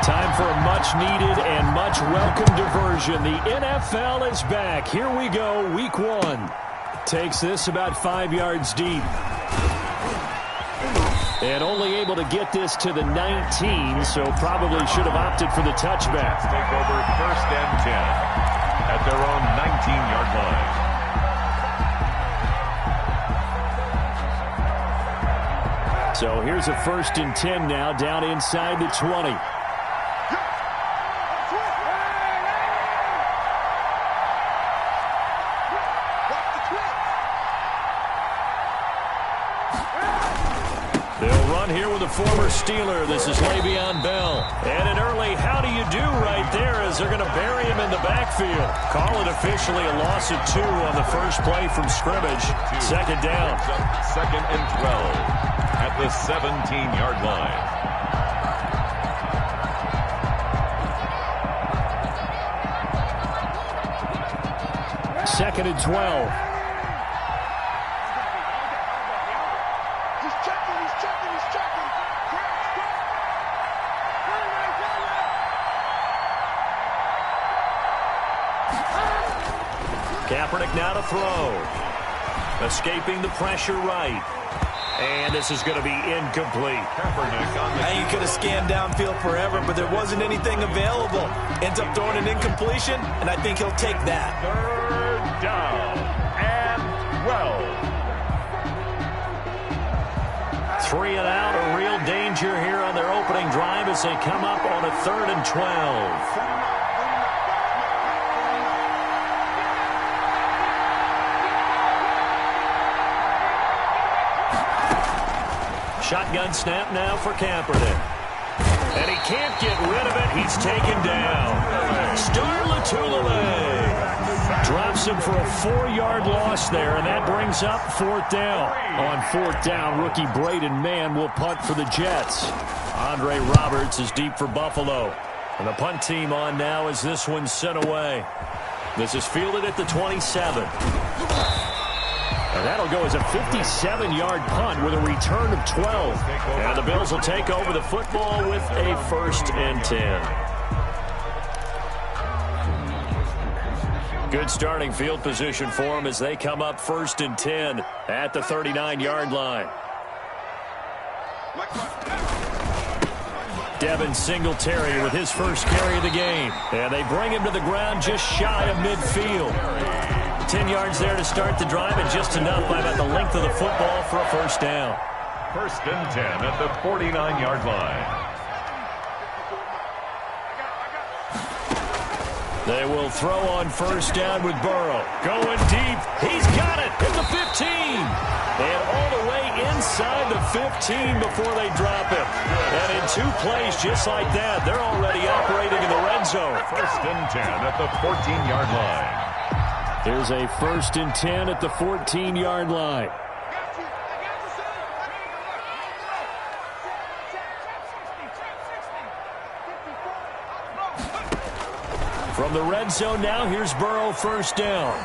Time for a much-needed and much-welcome diversion. The NFL is back. Here we go, Week 1. Takes this about 5 yards deep. And only able to get this to the 19, so probably should have opted for the touchback. Take over 1st and 10 at their own 19-yard line. So here's a 1st and 10 now, down inside the 20. They'll run here with a former Steeler. This is Le'Veon Bell. And an early how do you do right there as they're going to bury him in the backfield. Call it officially a loss of 2 on the first play from scrimmage. 2nd down. 2nd and 12 at the 17-yard line. Second and 12. Kaepernick now to throw. Escaping the pressure right. And this is going to be incomplete. Kaepernick on the He could have scanned downfield forever, but there wasn't anything available. Ends up throwing an incompletion, and I think he'll take that. 3rd down and 12. 3 and out, a real danger here on their opening drive as they come up on a 3rd and 12. Shotgun snap now for Kaepernick. And he can't get rid of it. He's taken down. Star Latulippe drops him for a 4-yard loss there, and that brings up 4th down. On 4th down, rookie Braden Mann will punt for the Jets. Andre Roberts is deep for Buffalo. And the punt team on now as this one's sent away. This is fielded at the 27. And that'll go as a 57-yard punt with a return of 12. And the Bills will take over the football with a 1st and 10. Good starting field position for them as they come up 1st and 10 at the 39-yard line. Devin Singletary with his first carry of the game. And they bring him to the ground just shy of midfield. 10 yards there to start the drive, and just enough by about the length of the football for a 1st down. 1st and 10 at the 49-yard line. They will throw on 1st down with Burrow. Going deep. He's got it at the 15. And all the way inside the 15 before they drop him. And in 2 plays just like that, they're already operating in the red zone. 1st and 10 at the 14-yard line. Here's a 1st and 10 at the 14-yard line. From the red zone now, here's Burrow 1st down.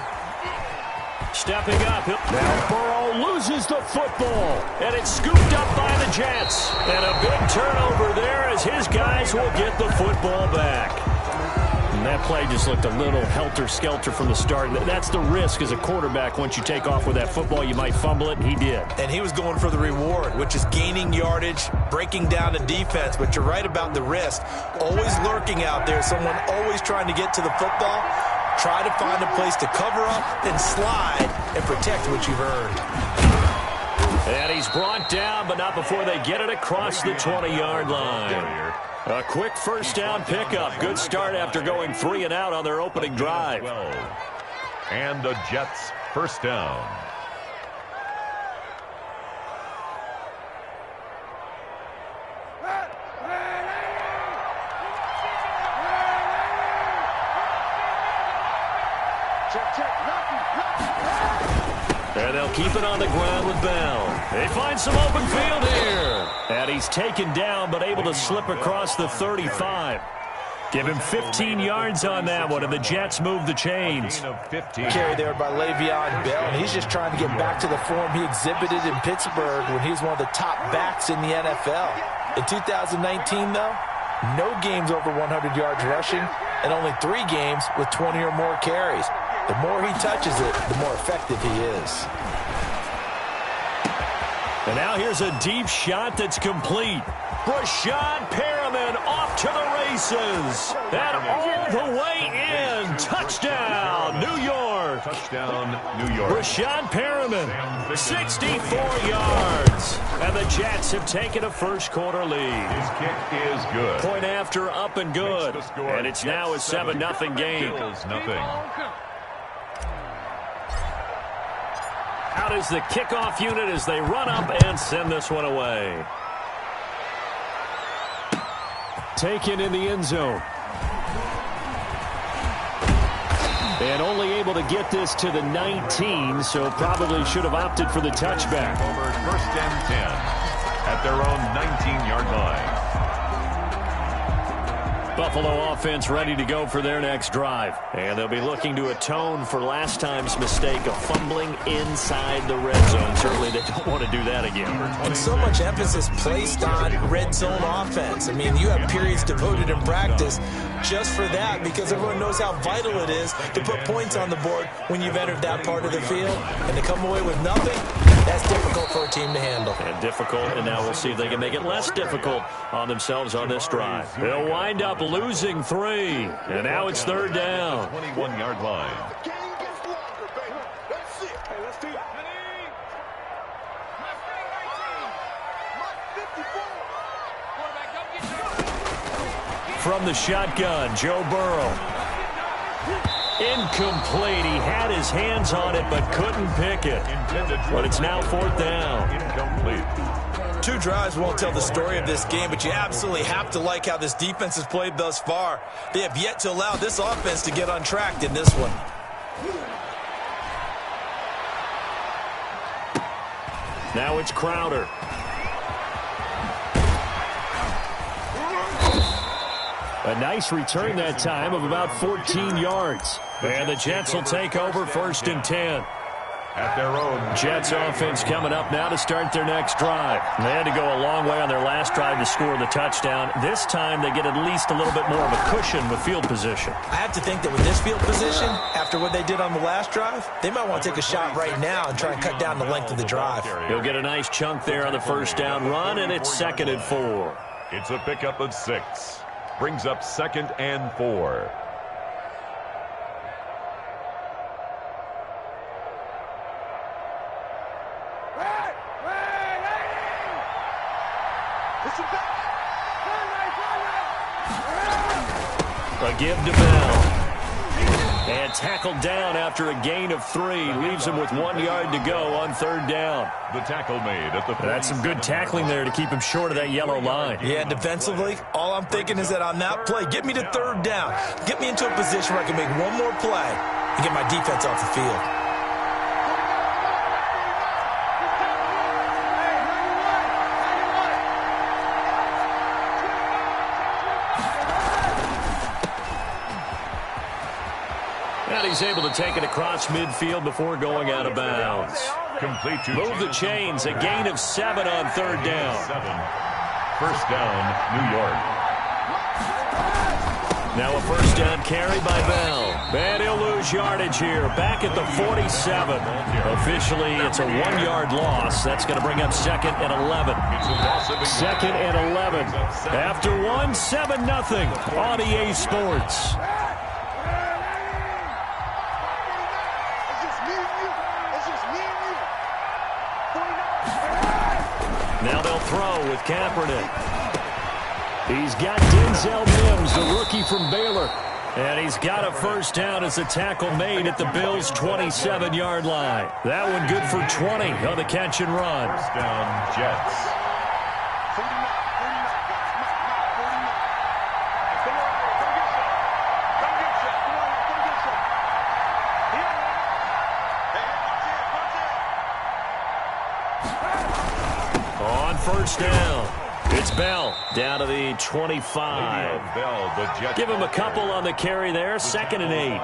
Stepping up. Now Burrow loses the football. And it's scooped up by the Jets. And a big turnover there as his guys will get the football back. And that play just looked a little helter-skelter from the start. That's the risk as a quarterback. Once you take off with that football, you might fumble it, and he did. And he was going for the reward, which is gaining yardage, breaking down the defense. But you're right about the risk. Always lurking out there, someone always trying to get to the football. Try to find a place to cover up and slide and protect what you've earned. And he's brought down, but not before they get it across the 20-yard line. A quick 1st down pickup. Good start after going 3 and out on their opening drive. And the Jets 1st down. And they'll keep it on the ground with Bell. They find some open field here. And he's taken down, but able to slip across the 35. Give him 15 yards on that one, and the Jets move the chains. Carry there by Le'Veon Bell, and he's just trying to get back to the form he exhibited in Pittsburgh when he was one of the top backs in the NFL. In 2019, though, no games over 100 yards rushing, and only 3 games with 20 or more carries. The more he touches it, the more effective he is. And now here's a deep shot that's complete. Rashad Perriman off to the races. And all the way in. Touchdown, New York. Touchdown, New York. Rashad Perriman, 64 yards. And the Jets have taken a first-quarter lead. His kick is good. Point after, up and good. And it's now a 7-0 game. Nothing. Out is the kickoff unit as they run up and send this one away. Taken in the end zone. And only able to get this to the 19, so probably should have opted for the touchback. Over first and 10 at their own 19-yard line. Buffalo offense ready to go for their next drive. And they'll be looking to atone for last time's mistake of fumbling inside the red zone. Certainly they don't want to do that again. And so much emphasis placed on red zone offense. I mean, you have periods devoted in practice just for that because everyone knows how vital it is to put points on the board when you've entered that part of the field. And to come away with nothing, that's difficult for a team to handle. And difficult, and now we'll see if they can make it less difficult on themselves on this drive. They'll wind up losing 3, and now it's third down. 21-yard line. From the shotgun, Joe Burrow. Incomplete. He had his hands on it but couldn't pick it. But it's now fourth down. Incomplete. 2 drives won't tell the story of this game, but you absolutely have to like how this defense has played thus far. They have yet to allow this offense to get untracked in this one. Now it's Crowder. A nice return that time of about 14 yards. And the Jets will take over first and 10. At their own. Jets offense coming up now to start their next drive. They had to go a long way on their last drive to score the touchdown. This time they get at least a little bit more of a cushion with field position. I have to think that with this field position, after what they did on the last drive, they might want to take a shot right now and try and cut down the length of the drive. He'll get a nice chunk there on the first down run, and it's 2nd and 4. It's a pickup of 6. Brings up 2nd and 4. A give to Bell. And tackled down after a gain of 3. Leaves him with 1 yard to go on third down. The tackle made at the. That's some good tackling there to keep him short of that yellow line. Yeah, defensively, all I'm thinking is that on that play, get me to third down. Get me into a position where I can make one more play and get my defense off the field. And he's able to take it across midfield before going out of bounds. Complete to Move the chains. A gain of 7 on third down. 7. First down, New York. Now a first down carry by Bell. And he'll lose yardage here. Back at the 47. Officially, it's a 1-yard loss. That's going to bring up 2nd and 11. 2nd and 11. After 1, 7-0 on EA Sports. Now they'll throw with Kaepernick. He's got Denzel Mims, the rookie from Baylor. And he's got a first down as a tackle made at the Bills' 27-yard line. That one good for 20 on the catch and run. First down, Jets. On first down, It's Bell down to the 25. Give him a couple on the carry there. 2nd and 8.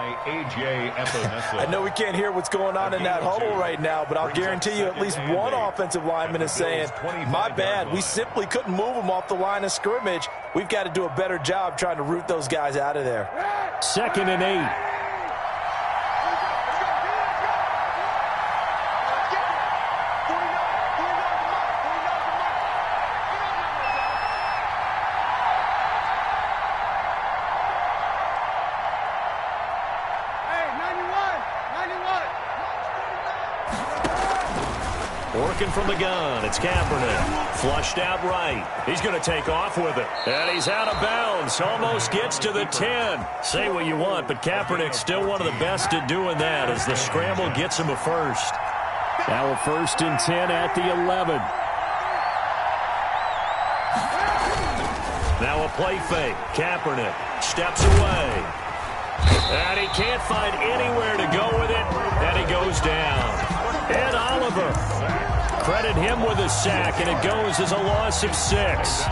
I know we can't hear what's going on in that huddle right now, but I'll guarantee you at least one offensive lineman is saying, my bad, we simply couldn't move them off the line of scrimmage. We've got to do a better job trying to root those guys out of there. 2nd and 8. Working from the gun, it's Kaepernick. Flushed out right. He's going to take off with it. And he's out of bounds. Almost gets to the 10. Say what you want, but Kaepernick's still one of the best at doing that as the scramble gets him a first. Now a 1st and 10 at the 11. Now a play fake. Kaepernick steps away. And he can't find anywhere to go with it. And he goes down. Ed Oliver. Credit him with a sack, and it goes as a loss of 6.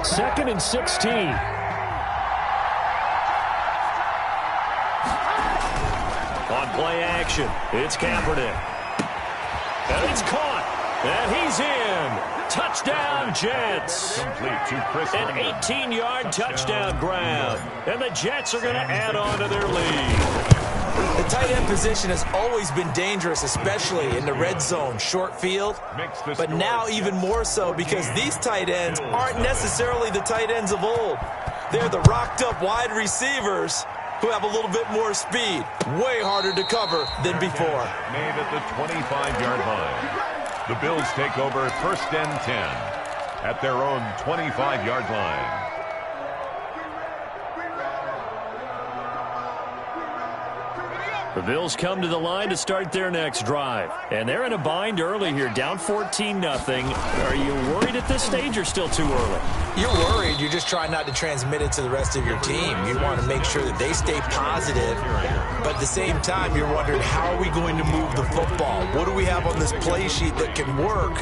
Second and 16. On play action, it's Kaepernick. And it's caught. And he's in. Touchdown, Jets. An 18-yard touchdown grab. And the Jets are going to add on to their lead. The tight end position has always been dangerous, especially in the red zone, short field. But now even more so because these tight ends aren't necessarily the tight ends of old. They're the rocked-up wide receivers who have a little bit more speed. Way harder to cover than before. Made at the 25-yard line. The Bills take over 1st and 10 at their own 25-yard line. The Bills come to the line to start their next drive. And they're in a bind early here, down 14-0. Are you worried at this stage or still too early? You're worried. You're just trying not to transmit it to the rest of your team. You want to make sure that they stay positive. But at the same time, you're wondering, how are we going to move the football? What do we have on this play sheet that can work?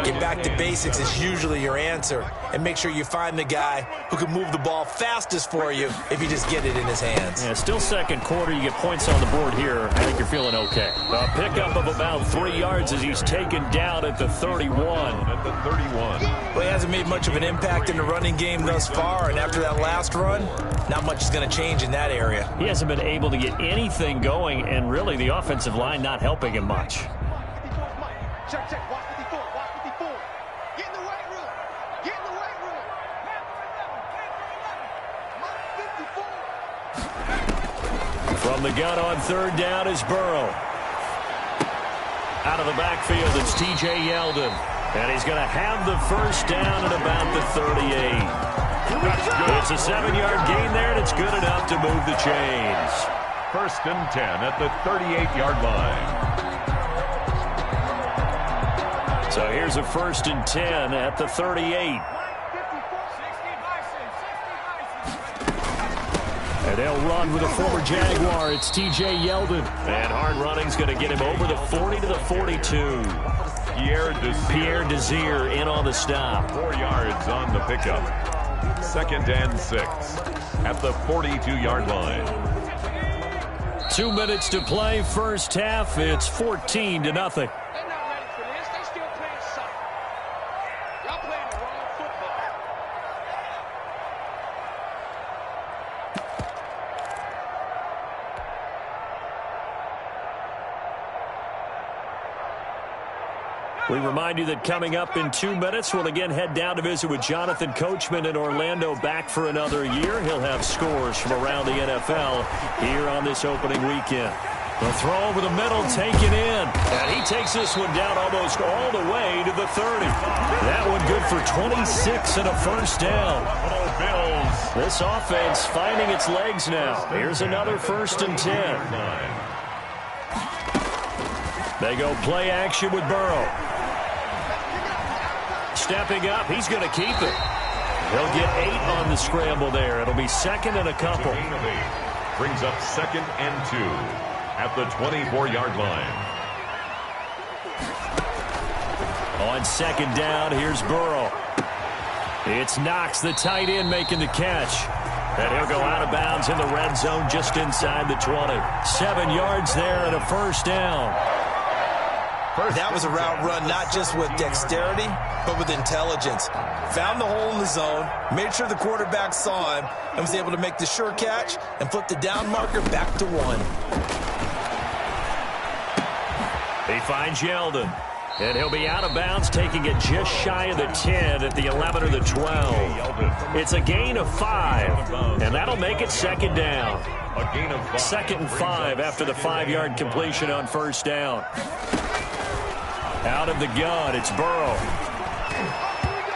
Get back to basics is usually your answer. And make sure you find the guy who can move the ball fastest for you if you just get it in his hands. Yeah, still second quarter. You get points on the board here. I think you're feeling okay. A pickup of about 3 yards as he's taken down at the 31. Well, he hasn't made much of an impact in the running game thus far, and after that last run, not much is going to change in that area. He hasn't been able to get anything going, and really the offensive line not helping him much. Check, watch 54, watch 54. Get in the weight room. Get in the weight room. 54. From the gun on 3rd down is Burrow. Out of the backfield, it's T.J. Yeldon. And he's going to have the first down at about the 38. It's a 7-yard gain there, and it's good enough to move the chains. 1st and 10 at the 38-yard line. So here's a 1st and 10 at the 38. And they'll run with a former Jaguar. It's T.J. Yeldon. And hard running's going to get him over the 40 to the 42. Pierre Desir in on the stop. 4 yards on the pickup. 2nd and 6 at the 42-yard line. 2 minutes to play, first half. It's 14-0. They're not ready for this. They still playing soccer. Y'all playing the wrong football. We remind you that coming up in 2 minutes, we'll again head down to visit with Jonathan Coachman in Orlando, back for another year. He'll have scores from around the NFL here on this opening weekend. The throw over the middle, taken in. And he takes this one down almost all the way to the 30. That one good for 26 and a first down. This offense finding its legs now. Here's another 1st and 10. They go play action with Burrow. stepping up. He's going to keep it. He'll get 8 on the scramble there. It'll be second and a couple. Gain of 8 brings up 2nd and 2 at the 24-yard line. On 2nd down, here's Burrow. It's Knox, the tight end, making the catch. And he'll go out of bounds in the red zone just inside the 20. 7 yards there and a first down. That was a route run not just with dexterity, but with intelligence. Found the hole in the zone, made sure the quarterback saw him, and was able to make the sure catch and flip the down marker back to 1. He finds Yeldon. And he'll be out of bounds, taking it just shy of the 10 at the 11 or the 12. It's a gain of 5, and that'll make it 2nd down. A gain of 5. 2nd and 5 after the 5-yard completion on first down. Out of the gun, it's Burrow.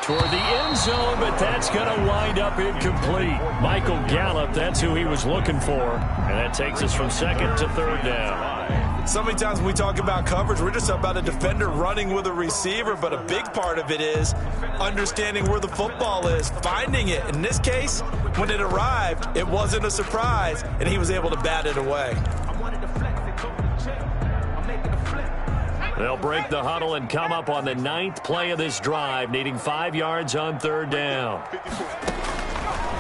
Toward the end zone, but that's going to wind up incomplete. Michael Gallup, that's who he was looking for. And that takes us from 2nd to 3rd down. So many times when we talk about coverage, we're just about a defender running with a receiver, but a big part of it is understanding where the football is, finding it. In this case, when it arrived, it wasn't a surprise, and he was able to bat it away. They'll break the huddle and come up on the 9th play of this drive, needing 5 yards on 3rd down.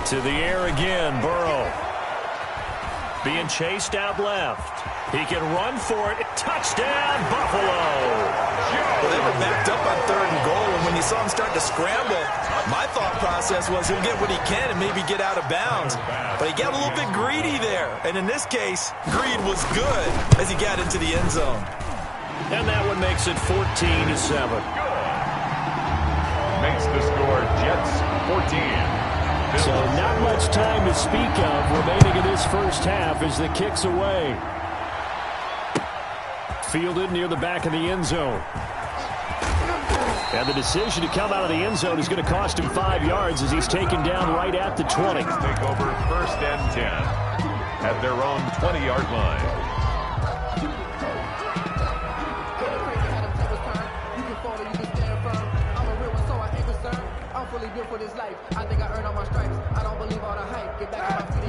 To the air again, Burrow. Being chased out left. He can run for it. Touchdown, Buffalo. Well, they were backed up on 3rd and goal, and when you saw him start to scramble, my thought process was he'll get what he can and maybe get out of bounds. But he got a little bit greedy there, and in this case, greed was good as he got into the end zone. And that one makes it 14-7. Makes the score Jets 14. So not much time to speak of remaining in this first half as the kick's away. Fielded near the back of the end zone. And the decision to come out of the end zone is going to cost him 5 yards as he's taken down right at the 20. Take over 1st and 10 at their own 20-yard line.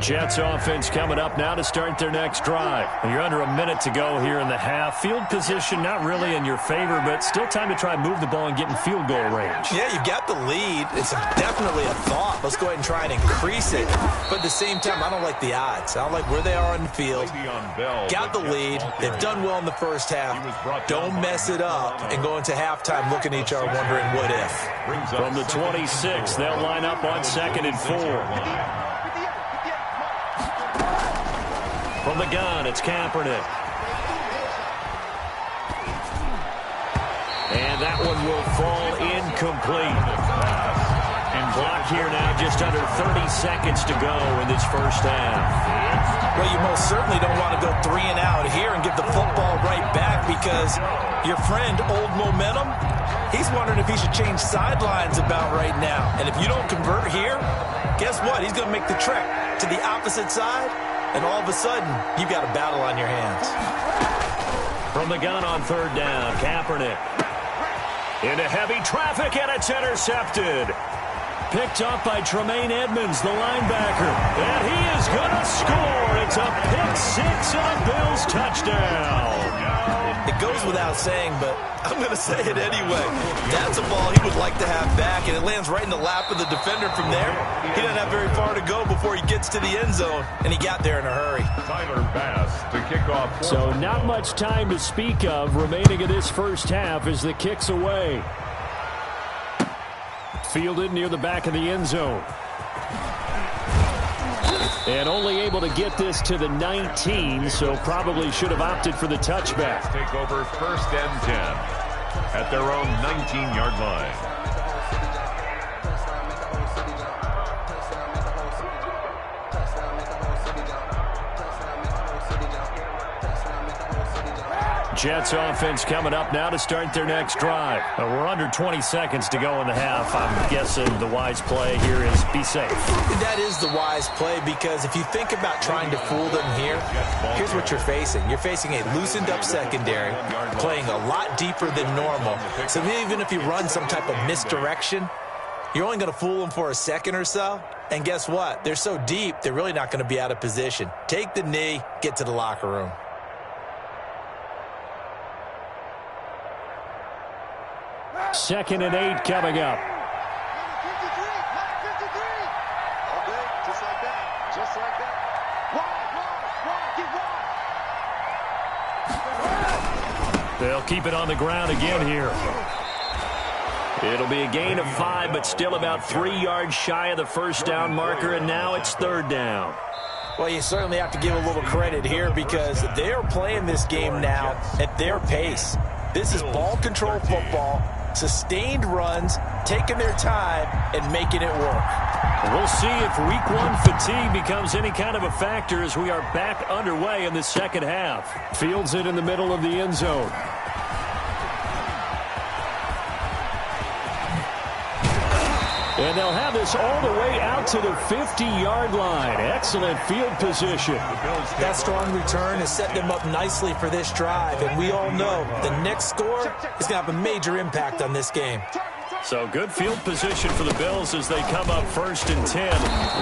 Jets offense coming up now to start their next drive. You're under a minute to go here in the half. Field position not really in your favor, but still time to try and move the ball and get in field goal range. Yeah, you've got the lead. It's definitely a thought. Let's go ahead and try and increase it. But at the same time, I don't like the odds. I don't like where they are on the field. Got the lead. They've done well in the first half. Don't mess it up and go into halftime looking at each other wondering what if. From the 26, they'll line up on 2nd and 4. From the gun, it's Kaepernick. And that one will fall incomplete. And clock here now just under 30 seconds to go in this first half. Well, you most certainly don't want to go 3 and out here and give the football right back because your friend, Old Momentum, he's wondering if he should change sidelines about right now. And if you don't convert here, guess what? He's going to make the trek to the opposite side. And all of a sudden, you've got a battle on your hands. From the gun on 3rd down, Kaepernick. Into heavy traffic, and it's intercepted. Picked up by Tremaine Edmonds, the linebacker. And he is going to score. It's a pick-6 and a Bills touchdown. It goes without saying, but I'm going to say it anyway. That's a ball he would like to have back, and it lands right in the lap of the defender from there. He doesn't have very far to go before he gets to the end zone, and he got there in a hurry. Tyler Bass to kick off. So not much time to speak of remaining in this first half as the kick's away. Fielded near the back of the end zone. And only able to get this to the 19, so probably should have opted for the touchback. Take over 1st and 10 at their own 19-yard line. Jets offense coming up now to start their next drive. We're under 20 seconds to go in the half. I'm guessing the wise play here is be safe. That is the wise play, because if you think about trying to fool them here, here's what you're facing. You're facing a loosened up secondary, playing a lot deeper than normal. So even if you run some type of misdirection, you're only going to fool them for a second or so. And guess what? They're so deep, they're really not going to be out of position. Take the knee, get to the locker room. Second and 8 coming up. Just like that. Just like that. Wide, get wide. They'll keep it on the ground again here. It'll be a gain of 5, but still about 3 yards shy of the first down marker, and now it's third down. Well, you certainly have to give a little credit here, because they are playing this game now at their pace. This is ball control football, sustained runs, taking their time, and making it work. We'll see if week 1 fatigue becomes any kind of a factor as we are back underway in the second half. Fields it in the middle of the end zone. And they'll have this all the way out to the 50-yard line. Excellent field position. That strong return has set them up nicely for this drive, and we all know the next score is going to have a major impact on this game. So good field position for the Bills as they come up first and 10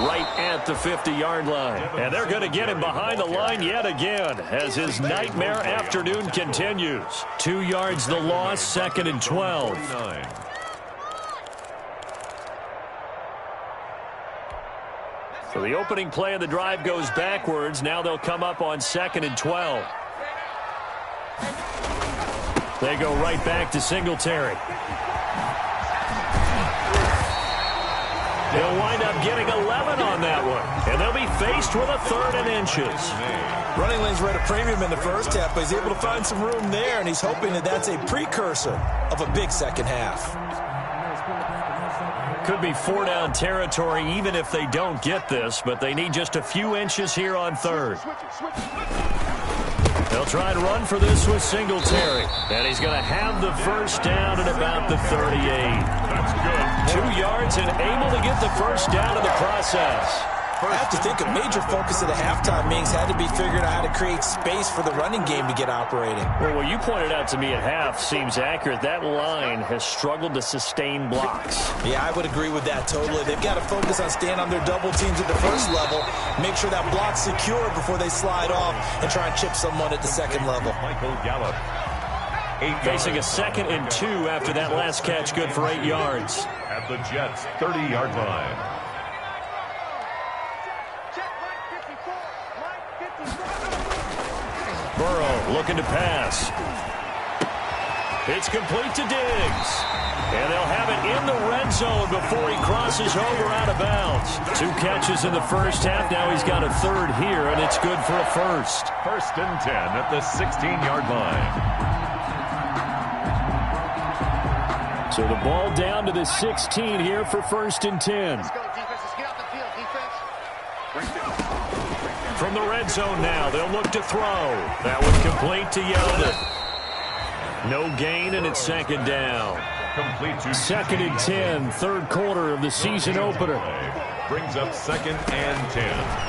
right at the 50-yard line. And they're going to get him behind the line yet again as his nightmare afternoon continues. 2 yards the loss, second and 12. So the opening play of the drive goes backwards. Now they'll come up on second and 12. They go right back to Singletary. They'll wind up getting 11 on that one. And they'll be faced with a third and inches. Running lanes were at a premium in the first half, but he's able to find some room there, and he's hoping that that's a precursor of a big second half. Could be 4-down territory even if they don't get this, but they need just a few inches here on third. They'll try and run for this with Singletary. And he's going to have the first down at about the 38. That's good. 2 yards and able to get the first down in the process. I have to think a major focus of the halftime meetings had to be figuring out how to create space for the running game to get operating. Well, what you pointed out to me at half seems accurate. That line has struggled to sustain blocks. Yeah, I would agree with that totally. They've got to focus on staying on their double teams at the first level, make sure that block's secure before they slide off and try and chip someone at the second level. Michael Gallup. Facing a second and 2 after that last catch, good for 8 yards. At the Jets' 30-yard line. Burrow looking to pass. It's complete to Diggs. And they'll have it in the red zone before he crosses over out of bounds. 2 catches in the first half. Now he's got a third here, and it's good for a first. First and 10 at the 16-yard line. So the ball down to the 16 here for first and 10. Let's go, defense. Let's get out the field, defense. Right there. From the red zone now, they'll look to throw. That one complete to Yeldon. No gain, and it's second down. Complete to Second and 10, third quarter of the season opener. Brings up second and 10.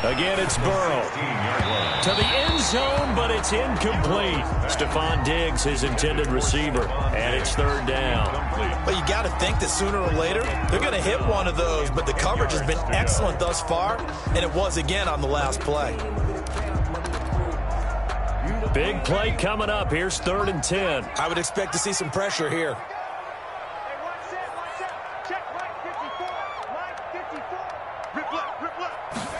Again, it's Burrow. 16-yard line. To the end zone, but it's incomplete. Stephon Diggs, his intended receiver, and it's third down. But you got to think that sooner or later, they're going to hit one of those, but the coverage has been excellent thus far, and it was again on the last play. Big play coming up. Here's third and 10. I would expect to see some pressure here.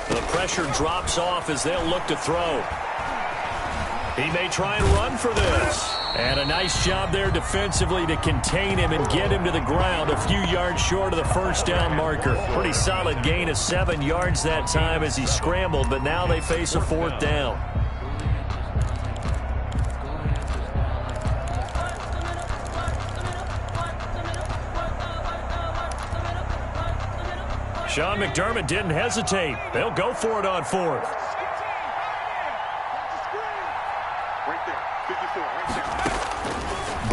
The pressure drops off as they'll look to throw. He may try and run for this. And a nice job there defensively to contain him and get him to the ground a few yards short of the first down marker. Pretty solid gain of 7 yards that time as he scrambled, but now they face a fourth down. Sean McDermott didn't hesitate. They'll go for it on fourth. Right there, 54, right there.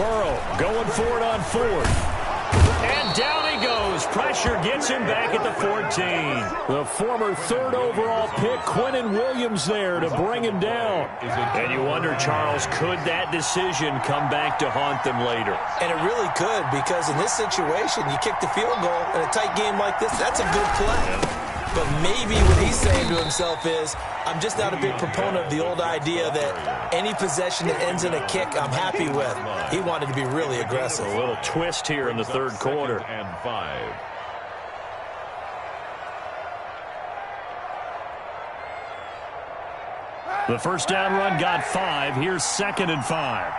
Burrow going for it on 4th. And down he goes. Pressure gets him back at the 14. The former 3rd overall pick, Quinnen Williams, there to bring him down. And you wonder, Charles, could that decision come back to haunt them later? And it really could, because in this situation, you kick the field goal in a tight game like this, that's a good play. Yeah. But maybe what he's saying to himself is, I'm just not a big proponent of the old idea that any possession that ends in a kick I'm happy with. He wanted to be really aggressive. A little twist here in the 3rd quarter. And 5. The first down run got 5. Here's 2nd and 5.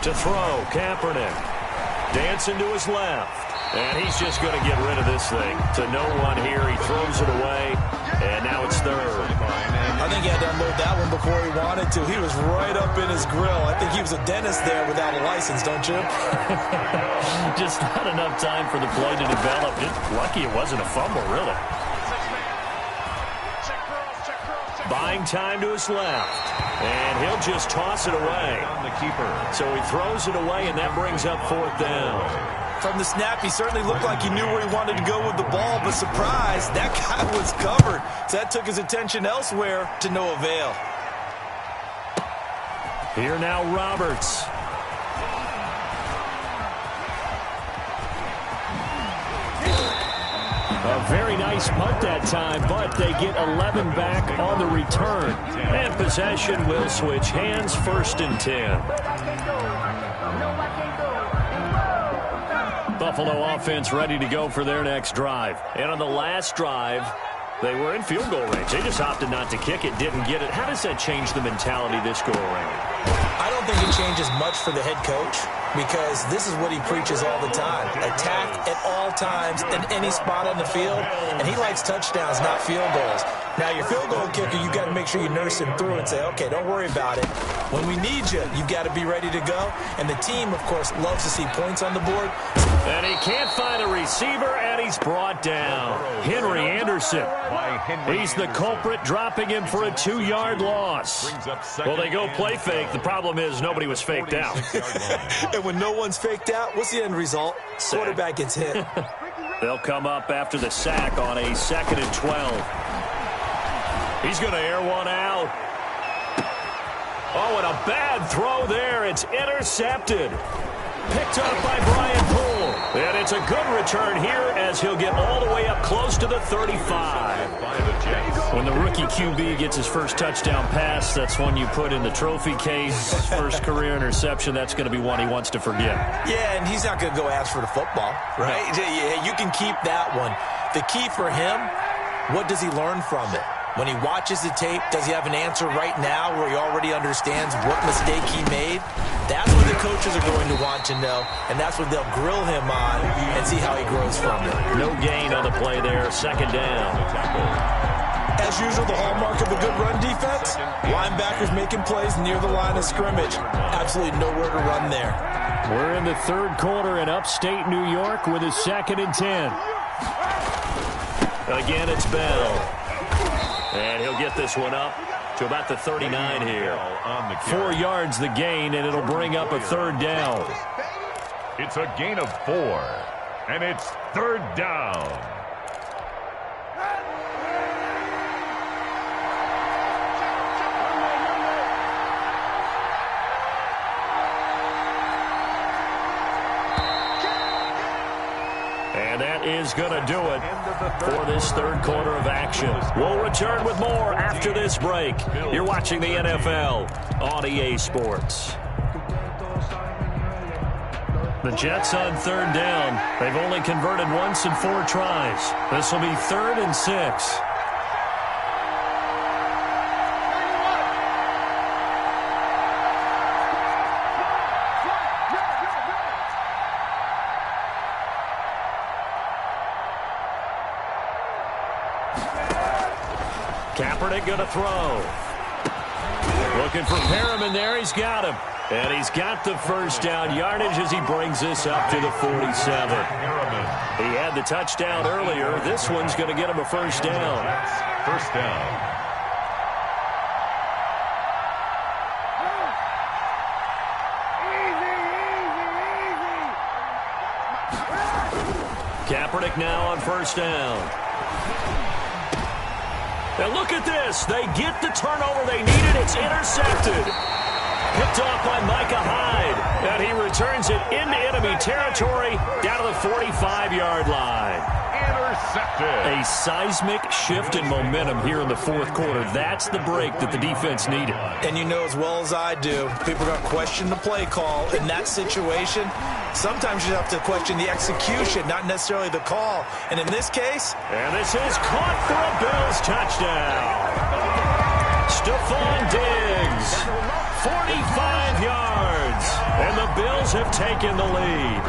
To throw, Kaepernick. Dancing to his left. And he's just going to get rid of this thing. To no one here. He throws it away. And now it's 3rd. I think he had to unload that one before he wanted to. He was right up in his grill. I think he was a dentist there without a license, don't you? Just not enough time for the play to develop. Just lucky it wasn't a fumble, really. Buying time to his left. And he'll just toss it away. So he throws it away, and that brings up 4th down. From the snap, he certainly looked like he knew where he wanted to go with the ball, but surprise, that guy was covered. So that took his attention elsewhere to no avail. Here now, Roberts. A very nice punt that time, but they get 11 back on the return. And possession will switch hands, 1st and 10. Buffalo offense ready to go for their next drive. And on the last drive, they were in field goal range. They just opted not to kick it, didn't get it. How does that change the mentality this go around? I don't think it changes much for the head coach, because this is what he preaches all the time. Attack at all times in any spot on the field, and he likes touchdowns, not field goals. Now, your field goal kicker, you've got to make sure you nurse him through and say, okay, don't worry about it. When we need you, you've got to be ready to go. And the team, of course, loves to see points on the board. And he can't find a receiver, and he's brought down. Henry Anderson. He's the culprit, dropping him for a 2-yard loss. Well, they go play fake. The problem is nobody was faked out. And when no one's faked out, what's the end result? Sack. Quarterback gets hit. They'll come up after the sack on a 2nd and 12. He's going to air one out. Oh, and a bad throw there. It's intercepted. Picked up by Brian Poole. And it's a good return here as he'll get all the way up close to the 35. When the rookie QB gets his first touchdown pass, that's one you put in the trophy case. First career interception, that's going to be one he wants to forget. Yeah, and he's not going to go ask for the football, right? Yeah, you can keep that one. The key for him, what does he learn from it? When he watches the tape, does he have an answer right now where he already understands what mistake he made? That's what the coaches are going to want to know, and that's what they'll grill him on and see how he grows from it. No gain on the play there, 2nd down. As usual, the hallmark of a good run defense, linebackers making plays near the line of scrimmage. Absolutely nowhere to run there. We're in the 3rd quarter in upstate New York with a 2nd and 10. Again, it's Bell. And he'll get this one up to about the 39 here. 4 yards the gain, and it'll bring up a 3rd down. It's a gain of 4, and it's 3rd down. And that is going to do it for this 3rd quarter of action. We'll return with more after this break. You're watching the NFL on EA Sports. The Jets on 3rd down. They've only converted once in 4 tries. This will be 3rd and 6. Kaepernick going to throw. Looking for Perriman there. He's got him. And he's got the first down yardage as he brings this up to the 47. He had the touchdown earlier. This one's going to get him a first down. First down. Kaepernick now on first down. And look at this. They get the turnover they needed. It's intercepted. Picked off by Micah Hyde. And he returns it into enemy territory down to the 45-yard line. Intercepted. A seismic shift in momentum here in the fourth quarter. That's the break that the defense needed. And you know as well as I do, people are going to question the play call in that situation. Sometimes you have to question the execution, not necessarily the call. And in this case... And this is caught for a Bills touchdown. Stephon Diggs, 45 yards. And the Bills have taken the lead.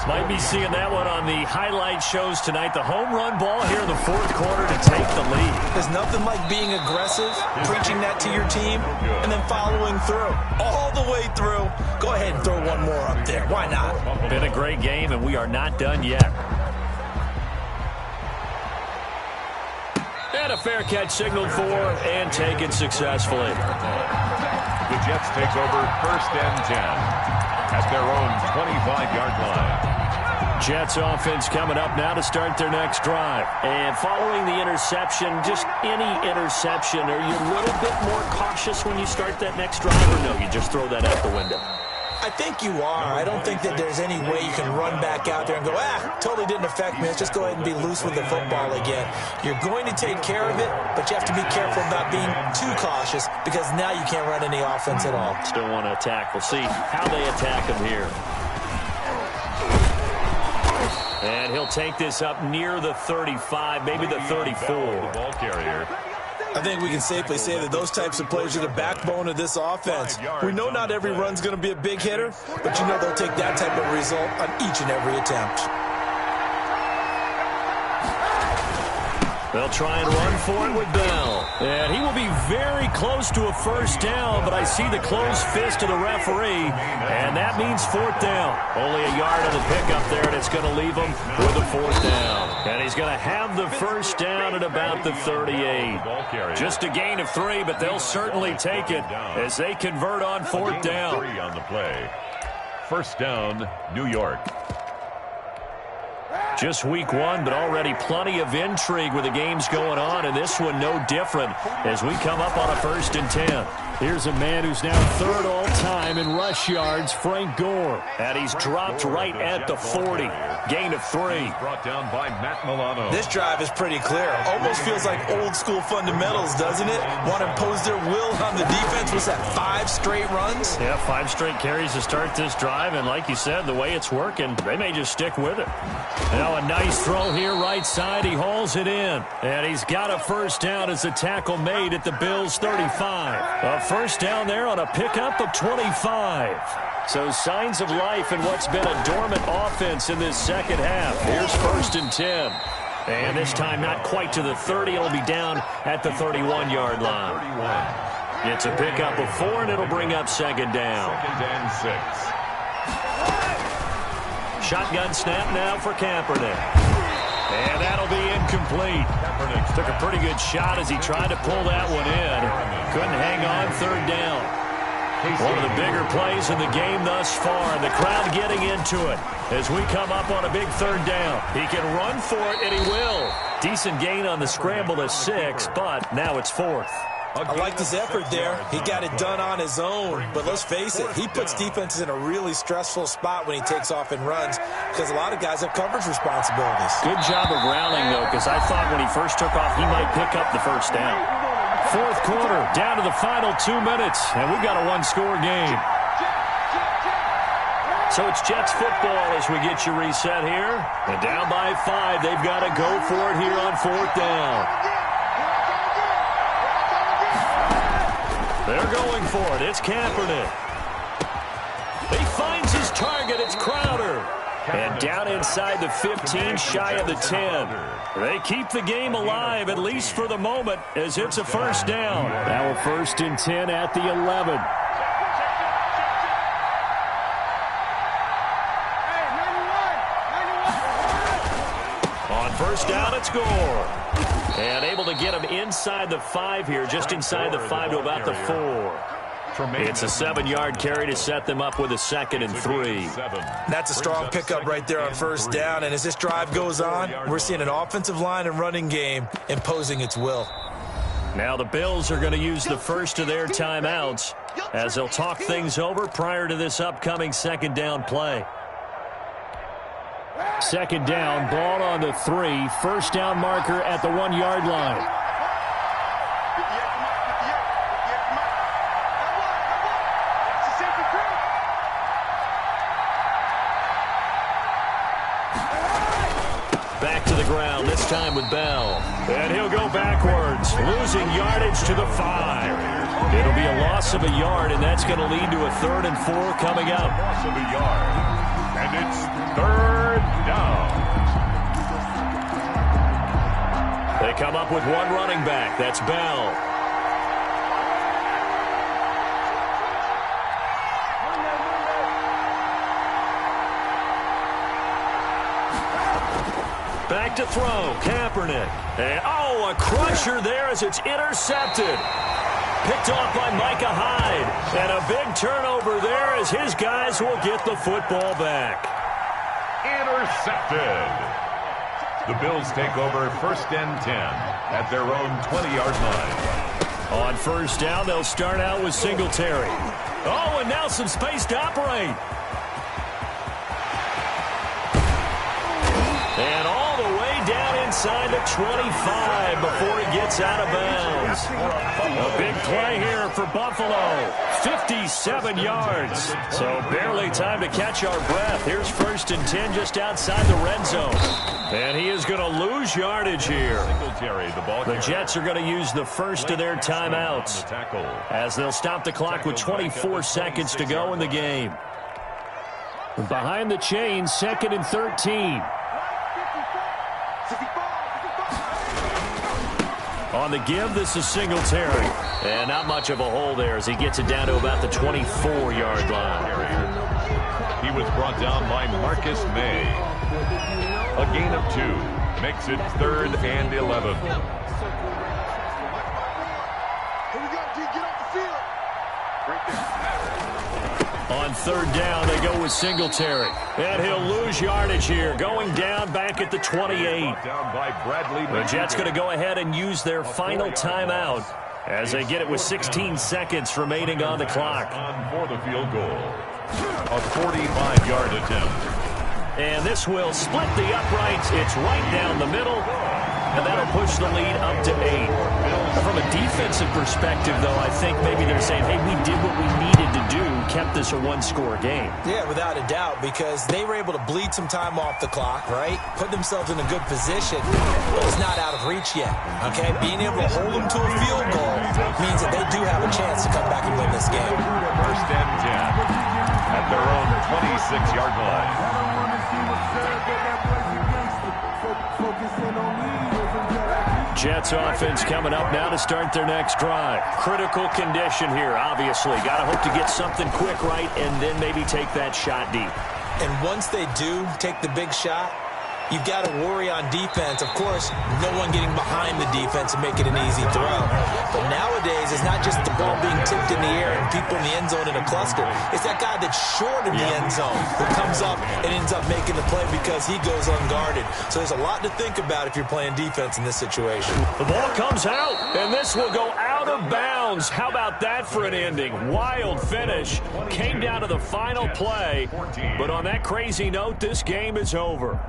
Might be seeing that one on the highlight shows tonight. The home run ball here in the fourth quarter to take the lead. There's nothing like being aggressive, preaching that to your team, and then following through. All the way through. Go ahead and throw one more up there. Why not? Been a great game, and we are not done yet. And a fair catch signaled for and taken successfully. The Jets take over first and 10 at their own 25-yard line. Jets offense coming up now to start their next drive. And following the interception, just any interception, are you a little bit more cautious when you start that next drive, or no, you just throw that out the window? I think you are. I don't think that there's any way you can run back out there and go, totally didn't affect me. Let's just go ahead and be loose with the football again. You're going to take care of it, but you have to be careful about being too cautious because now you can't run any offense at all. Still want to attack. We'll see how they attack him here. And he'll take this up near the 35, maybe the 34. The ball carrier. I think we can safely say that those types of players are the backbone of this offense. We know not every run's going to be a big hitter, but you know they'll take that type of result on each and every attempt. They'll try and run for it with Bell. And he will be very close to a first down, but I see the closed fist of the referee, and that means fourth down. Only a yard on the pickup there, and it's going to leave him with a fourth down. And he's going to have the first down at about the 38. Just a gain of 3, but they'll certainly take it as they convert on fourth down. 3 on the play. First down, New York. Just week 1, but already plenty of intrigue with the games going on, and this one no different as we come up on a first and 10. Here's a man who's now third all-time in rush yards, Frank Gore. And he's dropped right at the 40. Gain of 3. Brought down by Matt Milano. This drive is pretty clear. Almost feels like old-school fundamentals, doesn't it? Want to impose their will on the defense. What's that, 5 straight runs? Yeah, 5 straight carries to start this drive, and like you said, the way it's working, they may just stick with it. Now a nice throw here right side. He hauls it in, and he's got a first down as the tackle made at the Bills' 35. A first down there on a pickup of 25. So signs of life in what's been a dormant offense in this second half. Here's first and 10. And this time not quite to the 30. It'll be down at the 31-yard line. It's a pickup of 4, and it'll bring up second down. Second and 6. Shotgun snap now for Kaepernick. And that'll be incomplete. Took a pretty good shot as he tried to pull that one in. Couldn't hang on, third down. One of the bigger plays in the game thus far. The crowd getting into it as we come up on a big third down. He can run for it, and he will. Decent gain on the scramble to 6, but now it's 4th. I liked his effort there. He got it done on his own. But let's face it, he puts defenses in a really stressful spot when he takes off and runs because a lot of guys have coverage responsibilities. Good job of rallying, though, because I thought when he first took off, he might pick up the first down. Fourth quarter, down to the final 2 minutes, and we've got a one-score game. So it's Jets football as we get you reset here. And down by 5, they've got to go for it here on fourth down. They're going for it. It's Kaepernick. He finds his target. It's Crowder. And down inside the 15, shy of the 10. They keep the game alive, at least for the moment, as it's a first down. Now a first and 10 at the 11. first down and score. And able to get him inside the 5 here, just inside the 5 to about the 4. It's a 7-yard carry to set them up with a 2nd and 3. That's a strong pickup right there on first down. And as this drive goes on, we're seeing an offensive line and running game imposing its will. Now the Bills are going to use the first of their timeouts as they'll talk things over prior to this upcoming 2nd down play. 2nd down, ball on the 3. First down marker at the 1-yard line. Back to the ground, this time with Bell. And he'll go backwards, losing yardage to the 5. It'll be a loss of a yard, and that's going to lead to a 3rd and 4 coming up. Loss of a yard. And it's 3rd down. They come up with one running back. That's Bell. Back to throw, Kaepernick. And, oh, a crusher there as it's intercepted. Picked off by Micah Hyde. And a big turnover there as his guys will get the football back. Intercepted. The Bills take over 1st and 10 at their own 20-yard line. On first down, they'll start out with Singletary. Oh, and now some space to operate. And all the way down inside the 25 before he gets out of bounds. A big play here for Buffalo. 57 yards. So barely time to catch our breath. Here's 1st and 10 just outside the red zone. And he is going to lose yardage here. The Jets are going to use the first of their timeouts as they'll stop the clock with 24 seconds to go in the game. Behind the chains, 2nd and 13. On the give, this is Singletary. And not much of a hole there as he gets it down to about the 24-yard line. He was brought down by Marcus May. A gain of 2 makes it 3rd and 11. Here we go, D. Get off the field. Right there. On 3rd down, they go with Singletary. And he'll lose yardage here, going down back at the 28. The Jets going to go ahead and use their final timeout as they get it with 16 seconds remaining on the clock. For the field goal. A 45-yard attempt. And this will split the uprights. It's right down the middle. And that'll push the lead up to 8. From a defensive perspective, though, I think maybe they're saying, hey, we did what we needed to do, kept this a 1-score game. Yeah, without a doubt, because they were able to bleed some time off the clock, right? Put themselves in a good position, but it's not out of reach yet, okay? Being able to hold them to a field goal means that they do have a chance to come back and win this game. 1st and 10 at their own 26-yard line. Jets offense coming up now to start their next drive. Critical condition here, obviously. Got to hope to get something quick right and then maybe take that shot deep. And once they do take the big shot, you've got to worry on defense. Of course, no one getting behind the defense and make it an easy throw. But nowadays, it's not just the ball being tipped in the air and people in the end zone in a cluster. It's that guy that's short of the end zone who comes up and ends up making the play because he goes unguarded. So there's a lot to think about if you're playing defense in this situation. The ball comes out, and this will go out of bounds. How about that for an ending? Wild finish. Came down to the final play. But on that crazy note, this game is over.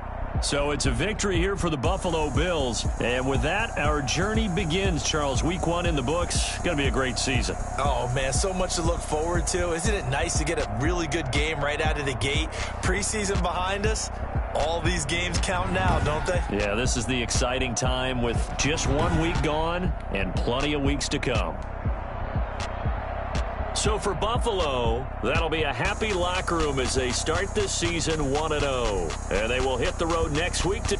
So it's a victory here for the Buffalo Bills. And with that, our journey begins, Charles. Week 1 in the books. Going to be a great season. Oh, man, so much to look forward to. Isn't it nice to get a really good game right out of the gate? Preseason behind us. All these games count now, don't they? Yeah, this is the exciting time with just 1 week gone and plenty of weeks to come. So for Buffalo, that'll be a happy locker room as they start this season 1-0. And they will hit the road next week to